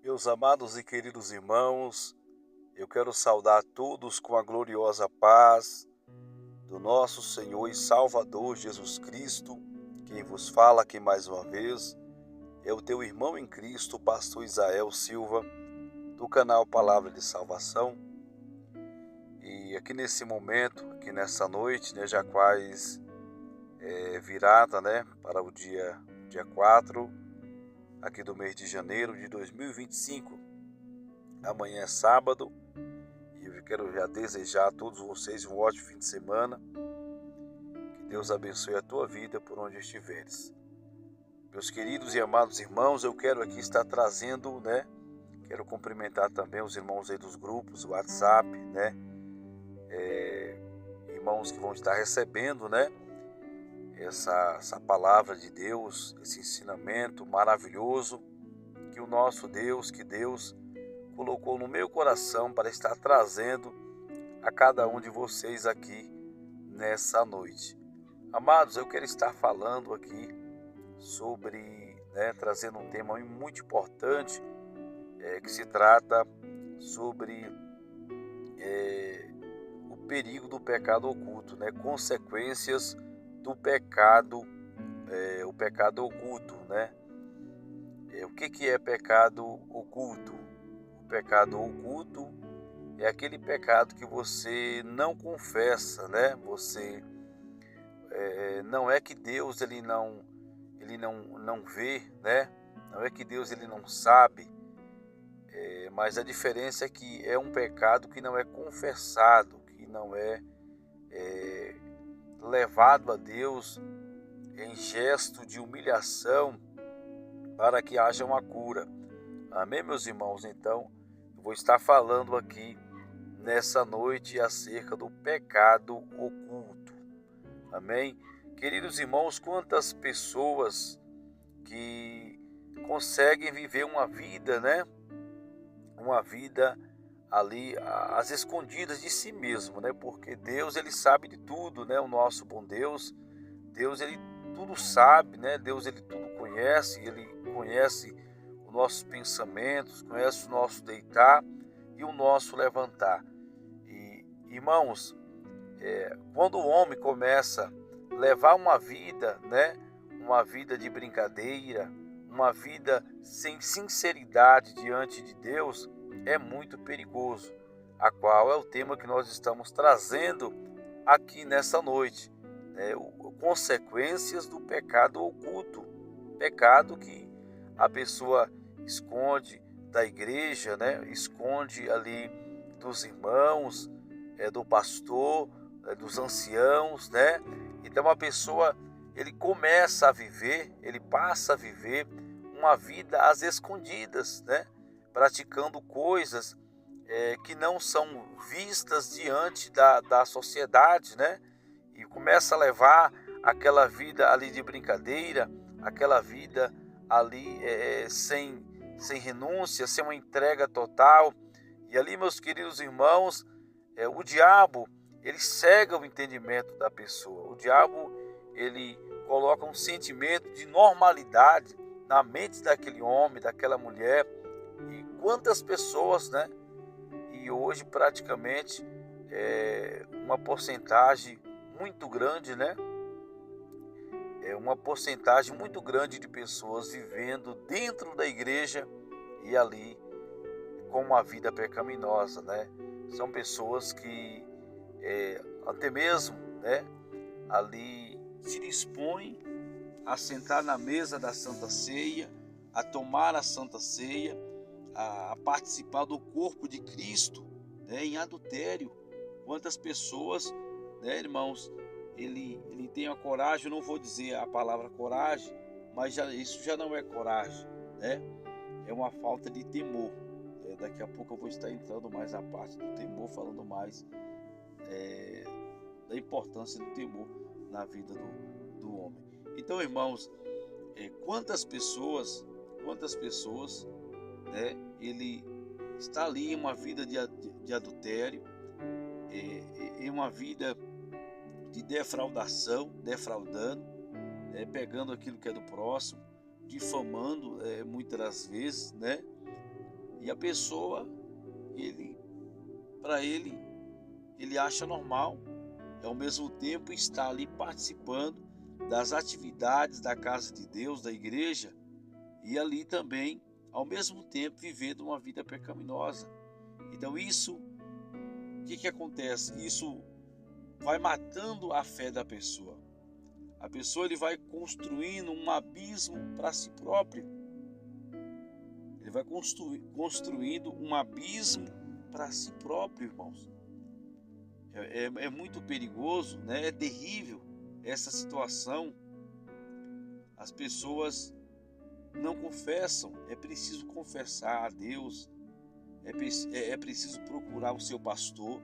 Meus amados e queridos irmãos, eu quero saudar todos com a gloriosa paz do nosso Senhor e Salvador Jesus Cristo. Quem vos fala aqui mais uma vez é o teu irmão em Cristo, pastor Isael Silva, do canal Palavra de Salvação. E aqui nesse momento, aqui nessa noite, já quase virada, para o dia 4 aqui do mês de janeiro de 2025. Amanhã é sábado e eu quero já desejar a todos vocês um ótimo fim de semana. Que Deus abençoe a tua vida por onde estiveres. Meus queridos e amados irmãos, eu quero aqui estar trazendo, quero cumprimentar também os irmãos aí dos grupos, o WhatsApp, irmãos que vão estar recebendo, essa palavra de Deus, esse ensinamento maravilhoso que o nosso Deus, que Deus colocou no meu coração para estar trazendo a cada um de vocês aqui nessa noite. Amados, eu quero estar falando aqui sobre, trazendo um tema muito importante, que se trata sobre o perigo do pecado oculto, consequências do pecado, o pecado oculto, O que é pecado oculto? O pecado oculto é aquele pecado que você não confessa, Você não é que Deus ele não vê, Não é que Deus ele não sabe, mas a diferença é que é um pecado que não é confessado, que não é levado a Deus em gesto de humilhação para que haja uma cura. Amém, meus irmãos? Então, eu vou estar falando aqui nessa noite acerca do pecado oculto. Amém? Queridos irmãos, quantas pessoas que conseguem viver uma vida, Uma vida ali às escondidas de si mesmo, Porque Deus, ele sabe de tudo, O nosso bom Deus, Deus, ele tudo sabe, Deus, ele tudo conhece, ele conhece os nossos pensamentos, conhece o nosso deitar e o nosso levantar. E, irmãos, quando o homem começa a levar uma vida, Uma vida de brincadeira, uma vida sem sinceridade diante de Deus, é muito perigoso, a qual é o tema que nós estamos trazendo aqui nessa noite, consequências do pecado oculto, pecado que a pessoa esconde da igreja, Esconde ali dos irmãos, do pastor, dos anciãos, Então a pessoa ele começa a viver, ele passa a viver uma vida às escondidas, Praticando coisas que não são vistas diante da sociedade, E começa a levar aquela vida ali de brincadeira, aquela vida ali sem renúncia, sem uma entrega total. E ali, meus queridos irmãos, o diabo, ele cega o entendimento da pessoa. O diabo, ele coloca um sentimento de normalidade na mente daquele homem, daquela mulher. E quantas pessoas, E hoje praticamente uma porcentagem muito grande, É uma porcentagem muito grande de pessoas vivendo dentro da igreja e ali com uma vida pecaminosa, São pessoas que até mesmo, ali se dispõem a sentar na mesa da Santa Ceia, a tomar a Santa Ceia, a participar do corpo de Cristo, em adultério. Quantas pessoas, irmãos, ele tem a coragem, eu não vou dizer a palavra coragem, mas isso já não é coragem, É uma falta de temor. Daqui a pouco eu vou estar entrando mais na parte do temor, falando mais da importância do temor na vida do homem. Então, irmãos, quantas pessoas, ele está ali em uma vida de adultério, em uma vida de defraudando, pegando aquilo que é do próximo, difamando muitas das vezes, E a pessoa, para ele acha normal, e ao mesmo tempo está ali participando das atividades da casa de Deus, da igreja, e ali também, ao mesmo tempo, vivendo uma vida pecaminosa. Então isso, o que acontece? Isso vai matando a fé da pessoa. A pessoa ele vai construindo um abismo para si próprio. Ele vai construindo um abismo para si próprio, irmãos. É muito perigoso, né? É terrível essa situação. As pessoas não confessam. É preciso confessar a Deus. É preciso procurar o seu pastor.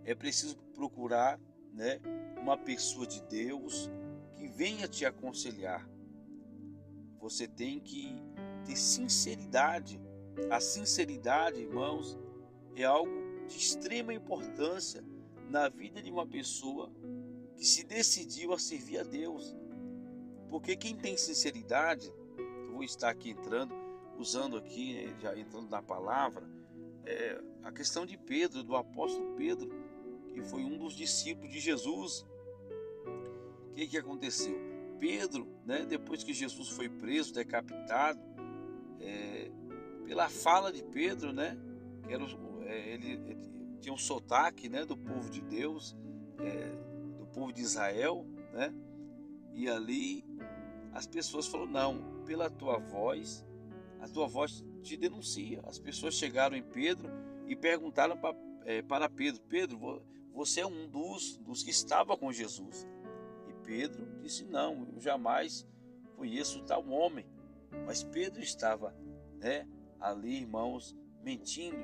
É preciso procurar, né, uma pessoa de Deus que venha te aconselhar. Você tem que ter sinceridade. A sinceridade, irmãos, é algo de extrema importância na vida de uma pessoa que se decidiu a servir a Deus. Porque quem tem sinceridade, eu vou estar aqui usando aqui, né, já entrando na palavra, a questão de Pedro, do apóstolo Pedro, que foi um dos discípulos de Jesus. O que aconteceu? Pedro, né, depois que Jesus foi preso, decapitado, pela fala de Pedro, né, que era, ele tinha um sotaque, né, do povo de Deus, do povo de Israel, né, e ali as pessoas falaram: não, pela tua voz, a tua voz te denuncia. As pessoas chegaram em Pedro e perguntaram para Pedro: Pedro, você é um dos que estava com Jesus? E Pedro disse: não, eu jamais conheço tal homem. Mas Pedro estava, né, ali, irmãos, mentindo.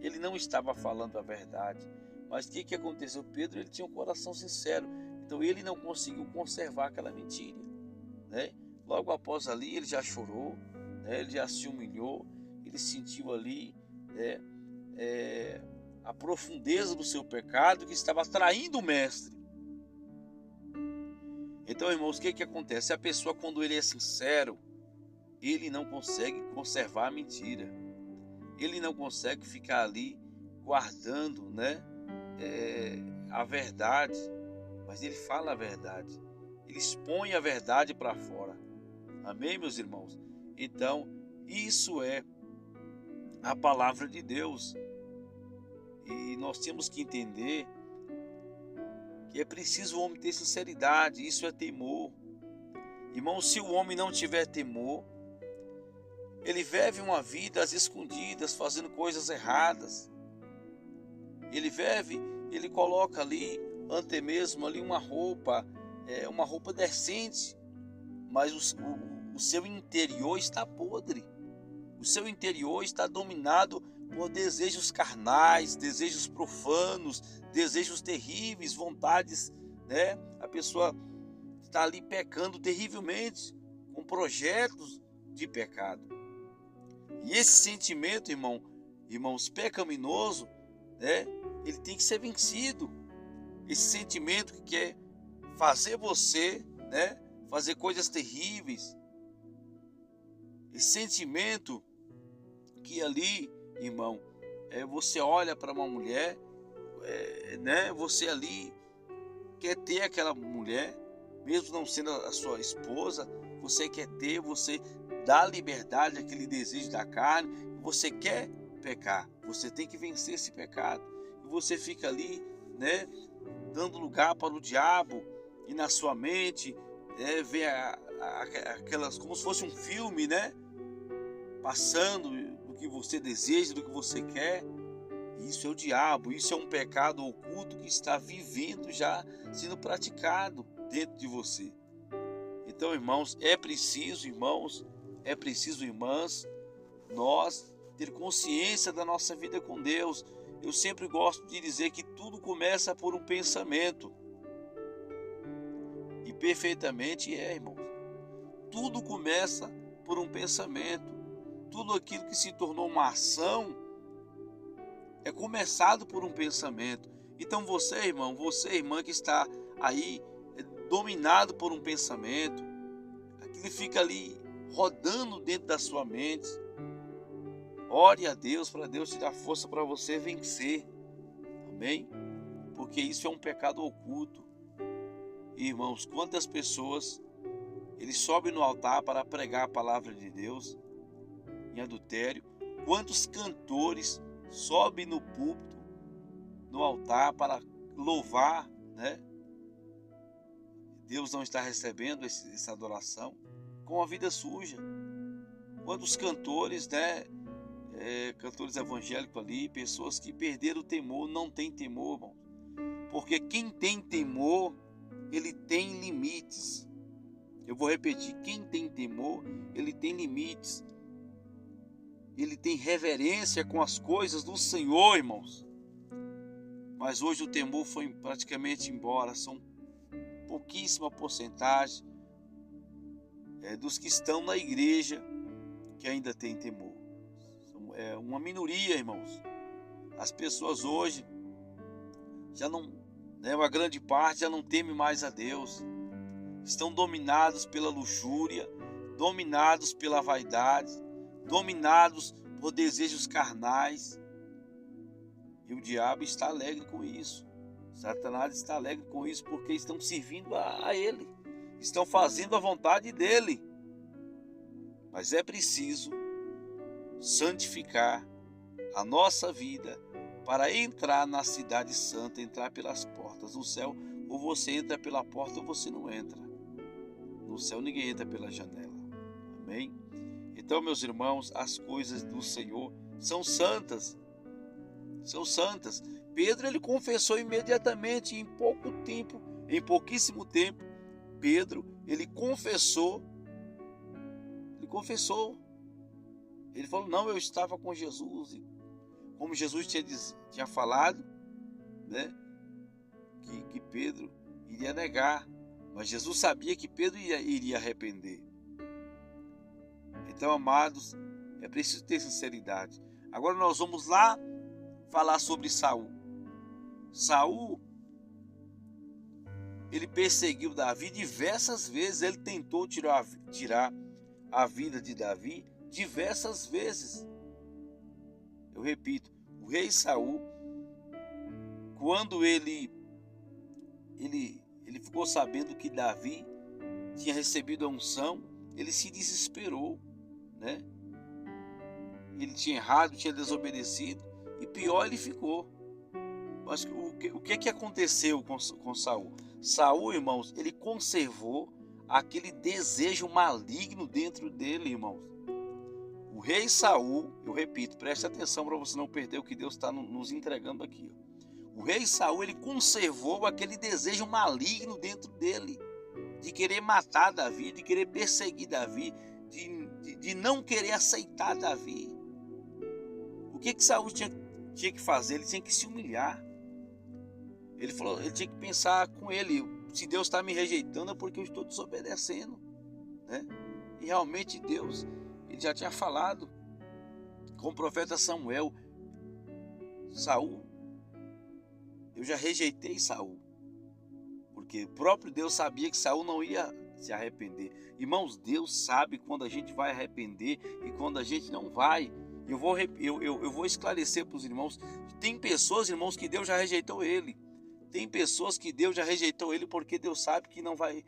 Ele não estava falando a verdade. Mas o que aconteceu? Pedro, ele tinha um coração sincero. Então ele não conseguiu conservar aquela mentira, né? Logo após ali, ele já chorou, né? Ele já se humilhou. Ele sentiu ali, né, a profundeza do seu pecado, que estava traindo o mestre. Então, irmãos, o que acontece? A pessoa, quando ele é sincero, ele não consegue conservar a mentira. Ele não consegue ficar ali guardando, né, a verdade. Mas ele fala a verdade. Ele expõe a verdade para fora. Amém, meus irmãos? Então, isso é a palavra de Deus. E nós temos que entender que é preciso o homem ter sinceridade. Isso é temor. Irmão, se o homem não tiver temor, ele vive uma vida às escondidas, fazendo coisas erradas. Ele coloca ali, até mesmo ali uma roupa decente, mas o seu interior está podre. O seu interior está dominado por desejos carnais, desejos profanos, desejos terríveis, vontades, né? A pessoa está ali pecando terrivelmente, com projetos de pecado. E esse sentimento, irmãos, pecaminoso, né, ele tem que ser vencido. Esse sentimento que quer fazer você, né, fazer coisas terríveis. Esse sentimento que ali, irmão, você olha para uma mulher, né, você ali quer ter aquela mulher, mesmo não sendo a sua esposa, você quer ter, você dá liberdade àquele desejo da carne, você quer pecar, você tem que vencer esse pecado. E você fica ali, né, dando lugar para o diabo, e na sua mente vê aquelas, como se fosse um filme, né, passando do que você deseja, do que você quer. Isso é o diabo, isso é um pecado oculto que está vivendo, já sendo praticado dentro de você. Então, irmãos, é preciso, irmãs, nós ter consciência da nossa vida com Deus. Eu sempre gosto de dizer que tudo começa por um pensamento. E perfeitamente irmãos. Tudo começa por um pensamento. Tudo aquilo que se tornou uma ação é começado por um pensamento. Então você, irmão, irmã, que está aí dominado por um pensamento, aquilo fica ali rodando dentro da sua mente. Ore a Deus para Deus te dar força para você vencer. Amém? Porque isso é um pecado oculto. Irmãos, quantas pessoas eles sobem no altar para pregar a palavra de Deus em adultério? Quantos cantores sobem no púlpito, no altar para louvar, né? Deus não está recebendo essa adoração com a vida suja. Quantos cantores, né? Cantores evangélicos ali, pessoas que perderam o temor, não tem temor, irmão. Porque quem tem temor, ele tem limites. Eu vou repetir, quem tem temor, ele tem limites. Ele tem reverência com as coisas do Senhor, irmãos. Mas hoje o temor foi praticamente embora. São pouquíssima porcentagem dos que estão na igreja que ainda tem temor. É uma minoria, irmãos. As pessoas hoje já não, uma grande parte já não teme mais a Deus. Estão dominados pela luxúria, dominados pela vaidade, dominados por desejos carnais. E o diabo está alegre com isso. Satanás está alegre com isso porque estão servindo a ele. Estão fazendo a vontade dele. Mas é preciso santificar a nossa vida para entrar na cidade santa, entrar pelas portas do céu. Ou você entra pela porta ou você não entra. No céu ninguém entra pela janela. Amém? Então, meus irmãos, as coisas do Senhor são santas. São santas. Pedro, ele confessou imediatamente, em pouquíssimo tempo, Pedro, ele confessou. Ele falou, não, eu estava com Jesus. E como Jesus tinha falado, né, que Pedro iria negar. Mas Jesus sabia que Pedro iria arrepender. Então, amados, é preciso ter sinceridade. Agora nós vamos lá falar sobre Saul. Saul, ele perseguiu Davi diversas vezes. Ele tentou tirar a vida de Davi diversas vezes. Eu repito, o rei Saul, quando ele ficou sabendo que Davi tinha recebido a unção, ele se desesperou, né? Ele tinha errado, tinha desobedecido, e pior ele ficou. Mas o que aconteceu com Saul? Saul, irmãos, ele conservou aquele desejo maligno dentro dele, irmãos. O rei Saul, eu repito, preste atenção para você não perder o que Deus está nos entregando aqui. O rei Saul, ele conservou aquele desejo maligno dentro dele, de querer matar Davi, de querer perseguir Davi, de não querer aceitar Davi. O que Saul tinha que fazer? Ele tinha que se humilhar. Ele tinha que pensar com ele, se Deus está me rejeitando é porque eu estou desobedecendo, né? E realmente Deus, ele já tinha falado com o profeta Samuel, Saul, eu já rejeitei Saul, porque o próprio Deus sabia que Saul não ia se arrepender. Irmãos, Deus sabe quando a gente vai arrepender e quando a gente não vai. Eu vou esclarecer para os irmãos, tem pessoas, irmãos, que Deus já rejeitou ele. Tem pessoas que Deus já rejeitou ele porque Deus sabe que não vai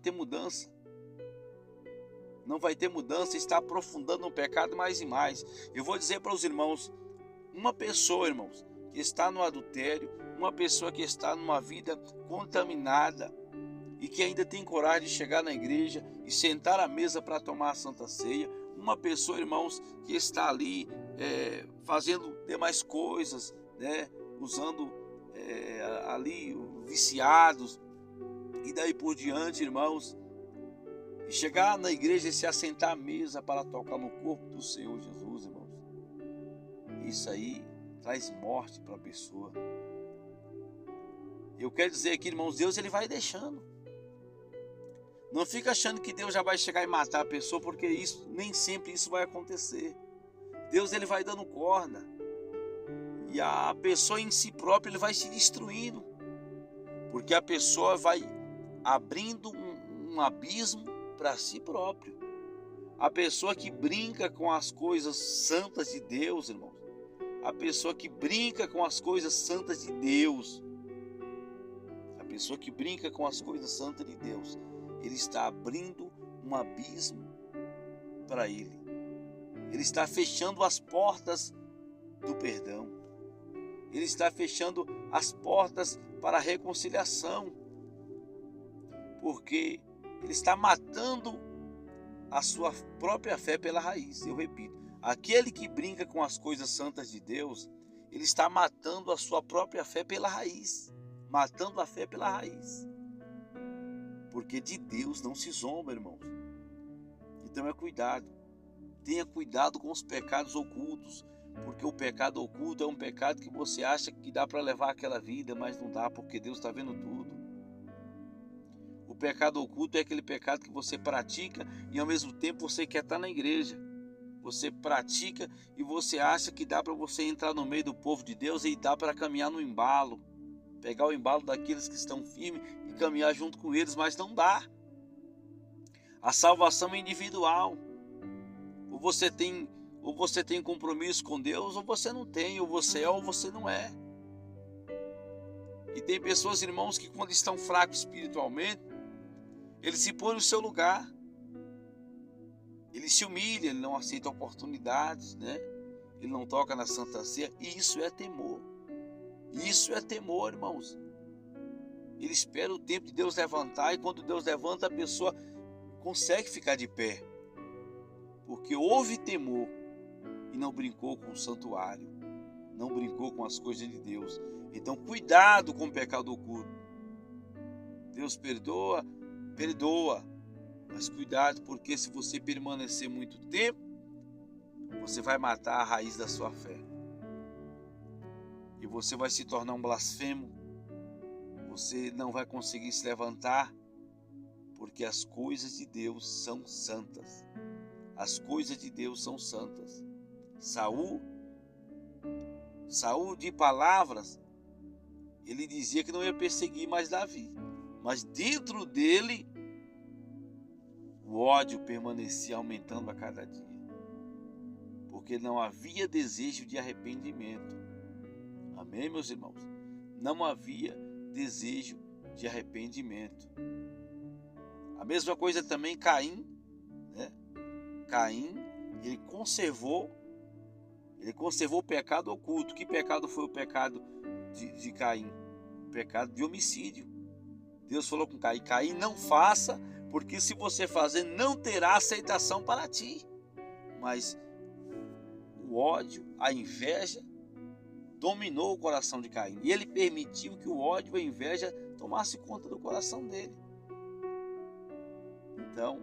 ter mudança. Não vai ter mudança, está aprofundando no pecado mais e mais. Eu vou dizer para os irmãos, uma pessoa, irmãos, que está no adultério, uma pessoa que está numa vida contaminada e que ainda tem coragem de chegar na igreja e sentar à mesa para tomar a Santa Ceia, uma pessoa, irmãos, que está ali fazendo demais coisas, né, usando ali viciados e daí por diante, irmãos, e chegar na igreja e se assentar à mesa para tocar no corpo do Senhor Jesus, irmãos, isso aí traz morte para a pessoa. Eu quero dizer aqui, irmãos, Deus ele vai deixando. Não fica achando que Deus já vai chegar e matar a pessoa, porque nem sempre isso vai acontecer. Deus ele vai dando corda. E a pessoa em si própria ele vai se destruindo. Porque a pessoa vai abrindo um abismo para si próprio. A pessoa que brinca com as coisas santas de Deus, irmãos, a pessoa que brinca com as coisas santas de Deus, a pessoa que brinca com as coisas santas de Deus, ele está abrindo um abismo para ele. Ele está fechando as portas do perdão. Ele está fechando as portas para a reconciliação. Porque ele está matando a sua própria fé pela raiz. Eu repito, aquele que brinca com as coisas santas de Deus, ele está matando a sua própria fé pela raiz. Matando a fé pela raiz. Porque de Deus não se zomba, irmãos. Então cuidado. Tenha cuidado com os pecados ocultos. Porque o pecado oculto é um pecado que você acha que dá para levar aquela vida, mas não dá, porque Deus está vendo tudo. O pecado oculto é aquele pecado que você pratica e ao mesmo tempo você quer estar na igreja. Você pratica e você acha que dá para você entrar no meio do povo de Deus e dá para caminhar no embalo. Pegar o embalo daqueles que estão firmes e caminhar junto com eles, mas não dá. A salvação é individual. Ou você tem compromisso com Deus, ou você não tem, ou você é, ou você não é. E tem pessoas, irmãos, que quando estão fracos espiritualmente, ele se põe no seu lugar. Ele se humilha, ele não aceita oportunidades, né? Ele não toca na Santa Ceia. E isso é temor. Isso é temor, irmãos. Ele espera o tempo de Deus levantar, e quando Deus levanta, a pessoa consegue ficar de pé. Porque houve temor e não brincou com o santuário. Não brincou com as coisas de Deus. Então, cuidado com o pecado oculto. Deus perdoa, perdoa. Mas cuidado, porque se você permanecer muito tempo, você vai matar a raiz da sua fé. E você vai se tornar um blasfemo. Você não vai conseguir se levantar, porque as coisas de Deus são santas. As coisas de Deus são santas. Saul de palavras, ele dizia que não ia perseguir mais Davi. Mas dentro dele, o ódio permanecia aumentando a cada dia. Porque não havia desejo de arrependimento. Amém, meus irmãos? Não havia desejo de arrependimento. A mesma coisa também Caim, né? Caim, ele conservou o pecado oculto. Que pecado foi o pecado de Caim? O pecado de homicídio. Deus falou com Caim: Caim, não faça, porque se você fazer, não terá aceitação para ti. Mas o ódio, a inveja, dominou o coração de Caim. E ele permitiu que o ódio e a inveja tomasse conta do coração dele. Então,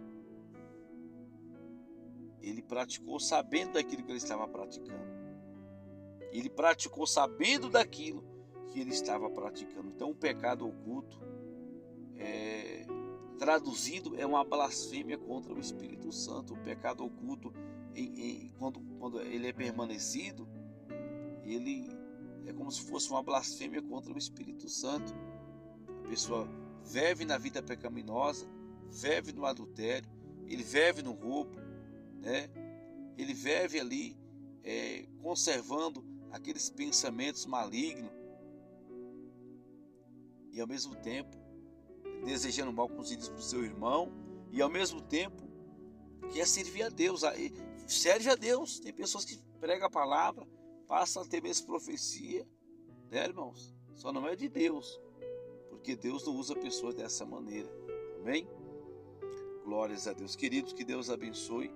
ele praticou sabendo daquilo que ele estava praticando. Ele praticou sabendo daquilo que ele estava praticando. Então, o pecado oculto, traduzido, é uma blasfêmia contra o Espírito Santo. O pecado oculto, quando ele é permanecido, ele é como se fosse uma blasfêmia contra o Espírito Santo. A pessoa vive na vida pecaminosa, vive no adultério, ele vive no roubo, né? Ele vive ali conservando aqueles pensamentos malignos e ao mesmo tempo desejando mal com os filhos para o seu irmão, e ao mesmo tempo quer servir a Deus, serve a Deus. Tem pessoas que pregam a palavra, passam a ter mesmo profecia, né, irmãos? Só não é de Deus, porque Deus não usa pessoas dessa maneira. Amém? Glórias a Deus. Queridos, que Deus abençoe.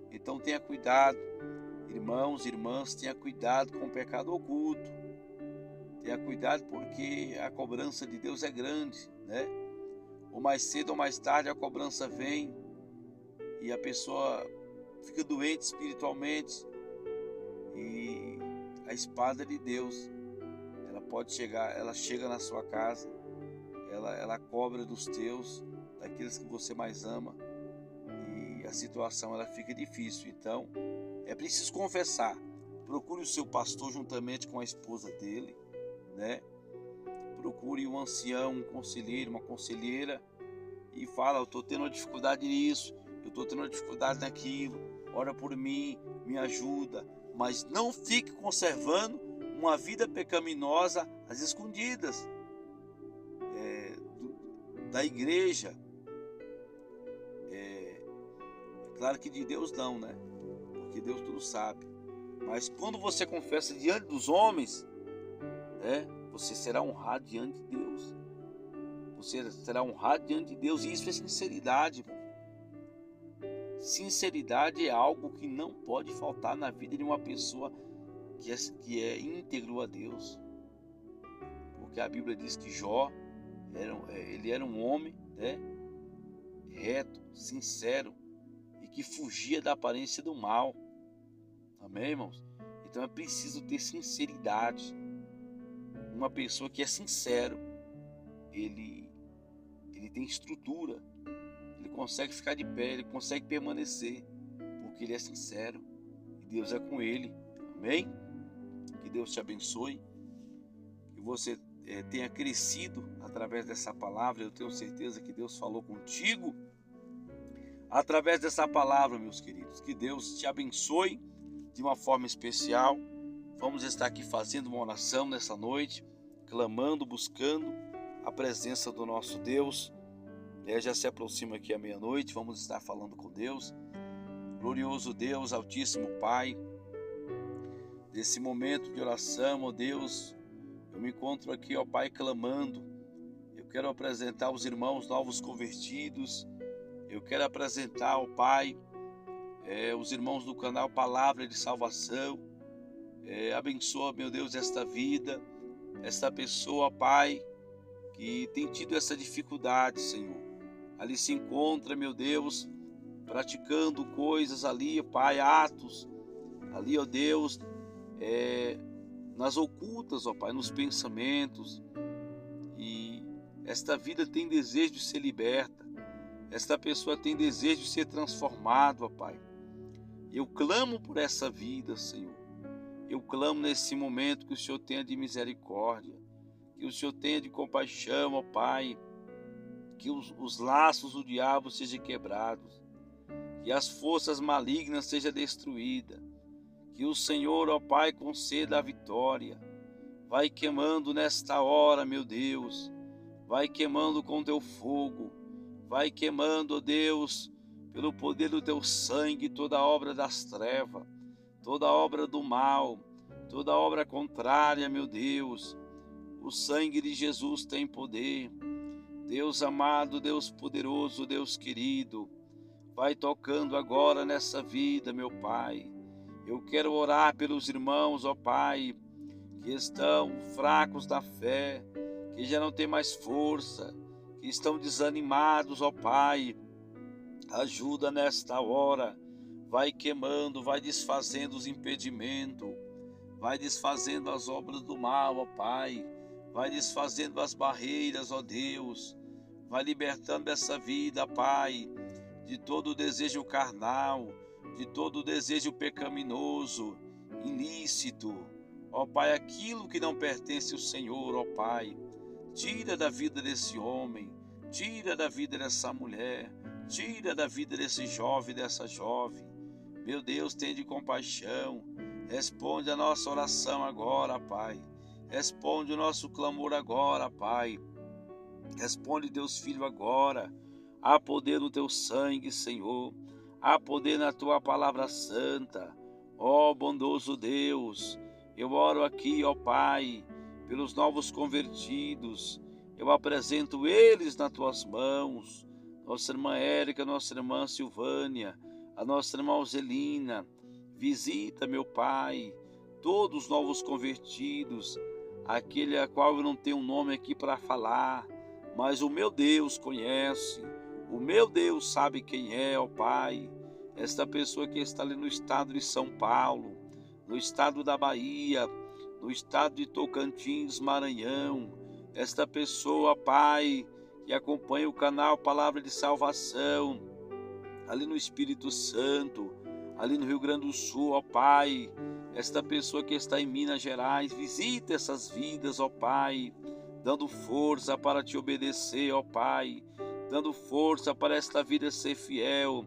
Então tenha cuidado, irmãos e irmãs, tenha cuidado com o pecado oculto. Tenha cuidado, porque a cobrança de Deus é grande, né? Ou mais cedo ou mais tarde a cobrança vem e a pessoa fica doente espiritualmente, e a espada de Deus, ela chega na sua casa, ela cobra dos teus, daqueles que você mais ama, e a situação ela fica difícil. Então é preciso confessar. Procure o seu pastor juntamente com a esposa dele, né? Procure um ancião, um conselheiro, uma conselheira, e fala: eu estou tendo uma dificuldade nisso, eu estou tendo uma dificuldade naquilo, ora por mim, me ajuda. Mas não fique conservando uma vida pecaminosa às escondidas da igreja. Claro que de Deus não, né? Porque Deus tudo sabe. Mas quando você confessa diante dos homens, você será honrado diante de Deus. Você será honrado diante de Deus, e isso é sinceridade, irmão. Sinceridade é algo que não pode faltar na vida de uma pessoa que é íntegro a Deus. Porque a Bíblia diz que Jó, ele era um homem, reto, sincero, e que fugia da aparência do mal. Amém, irmãos? Então é preciso ter sinceridade. Uma pessoa que é sincero, ele tem estrutura, ele consegue ficar de pé, ele consegue permanecer, porque ele é sincero e Deus é com ele. Amém? Que Deus te abençoe, que você tenha crescido através dessa palavra. Eu tenho certeza que Deus falou contigo através dessa palavra, meus queridos. Que Deus te abençoe de uma forma especial. Vamos estar aqui fazendo uma oração nessa noite, clamando, buscando a presença do nosso Deus. Já se aproxima aqui a meia-noite, vamos estar falando com Deus. Glorioso Deus, Altíssimo Pai, nesse momento de oração, ó Deus, eu me encontro aqui, ó Pai, clamando. Eu quero apresentar os irmãos novos convertidos. Eu quero apresentar, ó Pai, os irmãos do canal Palavra de Salvação. Abençoa, meu Deus, esta vida, esta pessoa, Pai, que tem tido essa dificuldade, Senhor. Ali se encontra, meu Deus, praticando coisas ali, Pai, atos, ali, ó Deus, nas ocultas, ó Pai, nos pensamentos. E esta vida tem desejo de ser liberta. Esta pessoa tem desejo de ser transformada, ó Pai. Eu clamo por essa vida, Senhor. Eu clamo nesse momento que o Senhor tenha de misericórdia, que o Senhor tenha de compaixão, ó Pai, que os laços do diabo sejam quebrados, que as forças malignas sejam destruídas, que o Senhor, ó Pai, conceda a vitória. Vai queimando nesta hora, meu Deus, vai queimando com teu fogo, vai queimando, ó Deus, pelo poder do teu sangue, toda obra das trevas, toda obra do mal, toda obra contrária, meu Deus. O sangue de Jesus tem poder. Deus amado, Deus poderoso, Deus querido, vai tocando agora nessa vida, meu Pai. Eu quero orar pelos irmãos, ó Pai, que estão fracos da fé, que já não têm mais força, que estão desanimados, ó Pai. Ajuda nesta hora, vai queimando, vai desfazendo os impedimentos, vai desfazendo as obras do mal, ó Pai. Vai desfazendo as barreiras, ó Deus. Vai libertando essa vida, Pai, de todo o desejo carnal, de todo o desejo pecaminoso, ilícito. Ó Pai, aquilo que não pertence ao Senhor, ó Pai. Tira da vida desse homem, tira da vida dessa mulher, tira da vida desse jovem, dessa jovem. Meu Deus, tenha de compaixão. Responde a nossa oração agora, Pai. Responde o nosso clamor agora, Pai. Responde, Deus Filho, agora. Há poder no teu sangue, Senhor. Há poder na tua palavra santa. Ó bondoso Deus, eu oro aqui, ó Pai, pelos novos convertidos. Eu apresento eles nas tuas mãos. Nossa irmã Érica, nossa irmã Silvânia, a nossa irmã Zelina. Visita, meu Pai, todos os novos convertidos, aquele a qual eu não tenho um nome aqui para falar, mas o meu Deus conhece, o meu Deus sabe quem é, ó Pai. Esta pessoa que está ali no estado de São Paulo, no estado da Bahia, no estado de Tocantins, Maranhão, esta pessoa, Pai, que acompanha o canal Palavra de Salvação, ali no Espírito Santo, ali no Rio Grande do Sul, ó Pai, esta pessoa que está em Minas Gerais, visita essas vidas, ó Pai, dando força para te obedecer, ó Pai, dando força para esta vida ser fiel.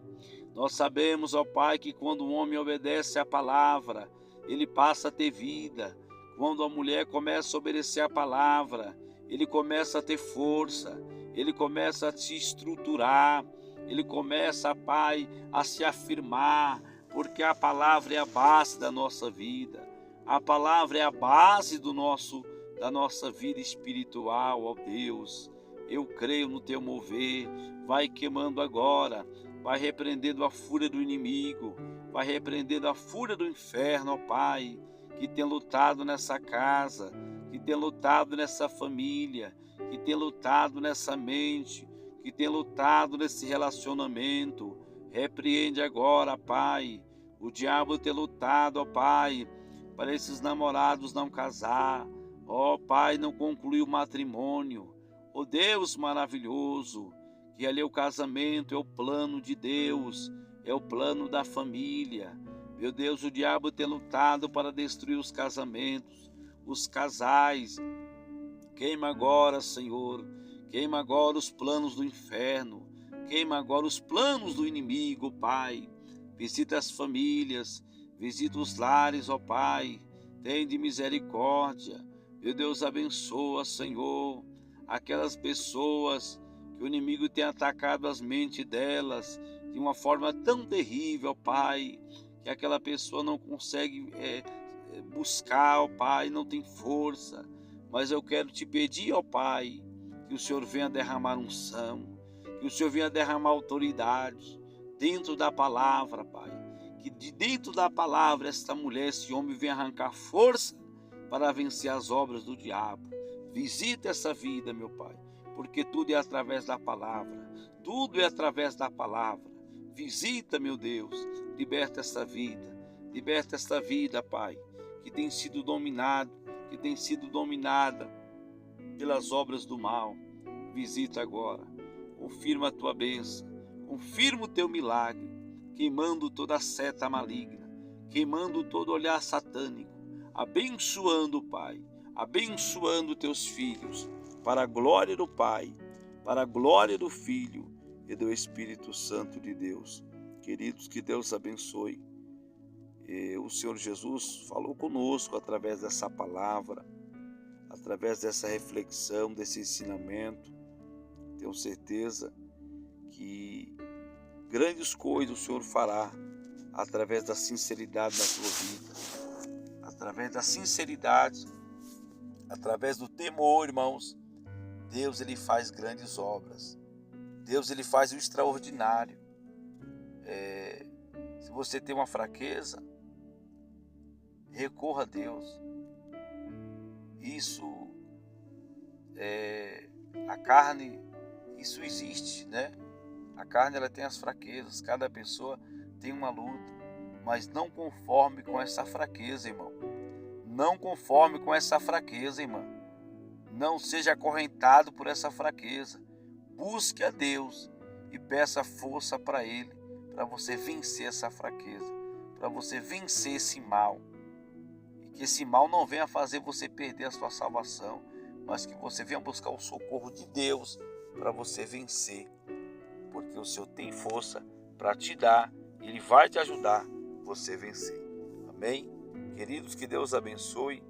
Nós sabemos, ó Pai, que quando o homem obedece à palavra, ele passa a ter vida. Quando a mulher começa a obedecer a palavra, ele começa a ter força, ele começa a se estruturar, ele começa, Pai, a se afirmar, porque a palavra é a base da nossa vida. A palavra é a base da nossa vida espiritual, ó Deus. Eu creio no teu mover, vai queimando agora, vai repreendendo a fúria do inimigo, vai repreendendo a fúria do inferno, ó Pai, que tem lutado nessa casa, que tem lutado nessa família, que tem lutado nessa mente, que tem lutado nesse relacionamento. Repreende agora, Pai, o diabo tem lutado, ó Pai, para esses namorados não casar, ó Pai, não concluir o matrimônio. Ó Deus maravilhoso, que ali o casamento é o plano de Deus, é o plano da família. Meu Deus, o diabo tem lutado para destruir os casamentos, os casais. Queima agora, Senhor, queima agora os planos do inferno, queima agora os planos do inimigo, Pai. Visita as famílias, visita os lares, ó Pai, tem de misericórdia. Meu Deus, abençoa, Senhor, aquelas pessoas que o inimigo tem atacado as mentes delas de uma forma tão terrível, Pai, que aquela pessoa não consegue buscar, ó Pai, não tem força. Mas eu quero te pedir, ó Pai, que o Senhor venha derramar unção, que o Senhor venha derramar autoridade dentro da palavra, Pai. Que de dentro da palavra esta mulher, esse homem venha arrancar força para vencer as obras do diabo. Visita essa vida, meu Pai, porque tudo é através da palavra, tudo é através da palavra. Visita, meu Deus, liberta esta vida, Pai, que tem sido dominada pelas obras do mal. Visita agora, confirma a tua bênção, confirma o teu milagre, queimando toda a seta maligna, queimando todo olhar satânico, abençoando, Pai, abençoando teus filhos, para a glória do Pai, para a glória do Filho e do Espírito Santo de Deus. Queridos, que Deus abençoe. O Senhor Jesus falou conosco através dessa palavra, através dessa reflexão, desse ensinamento. Tenho certeza que grandes coisas o Senhor fará através da sinceridade na tua vida, através da sinceridade, através do temor, irmãos. Deus, ele faz grandes obras. Deus, ele faz o extraordinário. Se você tem uma fraqueza, recorra a Deus. Isso a carne, isso existe, né? A carne, ela tem as fraquezas, cada pessoa tem uma luta, mas não conforme com essa fraqueza, irmão. Não conforme com essa fraqueza, irmão. Não seja acorrentado por essa fraqueza. Busque a Deus e peça força para Ele, para você vencer essa fraqueza, para você vencer esse mal. E que esse mal não venha fazer você perder a sua salvação, mas que você venha buscar o socorro de Deus para você vencer. Porque o Senhor tem força para te dar e Ele vai te ajudar você vencer. Amém? Queridos, que Deus abençoe.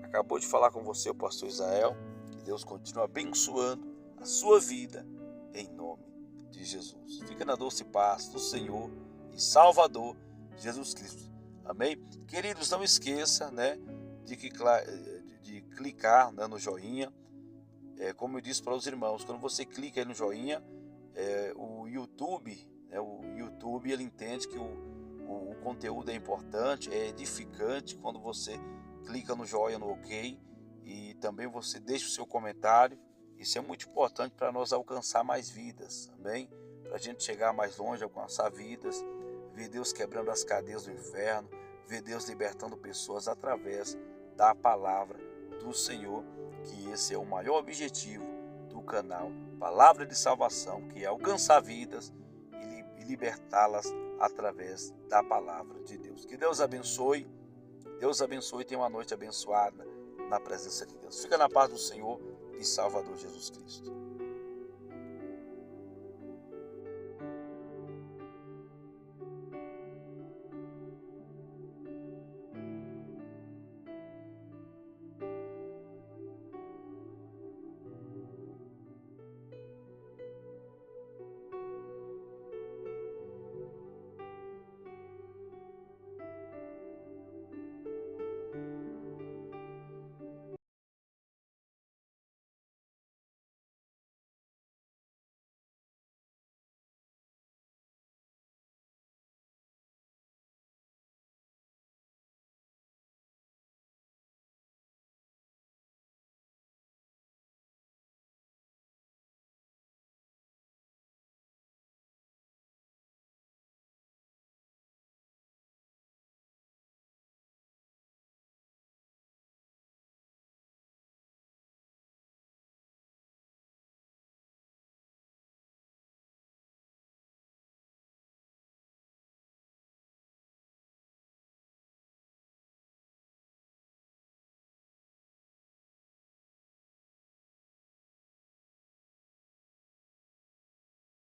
Acabou de falar com você o pastor Israel. Que Deus continue abençoando a sua vida em nome de Jesus. Fica na doce paz do Senhor e Salvador Jesus Cristo. Amém? Queridos, não esqueça, né, de clicar, né, no joinha. Como eu disse para os irmãos, quando você clica aí no joinha, o YouTube ele entende que o conteúdo é importante, é edificante quando você clica no joinha, no OK, e também você deixa o seu comentário. Isso é muito importante para nós alcançar mais vidas, amém? Para a gente chegar mais longe, alcançar vidas, ver Deus quebrando as cadeias do inferno, ver Deus libertando pessoas através da palavra do Senhor, que esse é o maior objetivo do canal Palavra de Salvação, que é alcançar vidas e libertá-las através da palavra de Deus. Que Deus abençoe e tenha uma noite abençoada na presença de Deus. Fica na paz do Senhor e Salvador Jesus Cristo.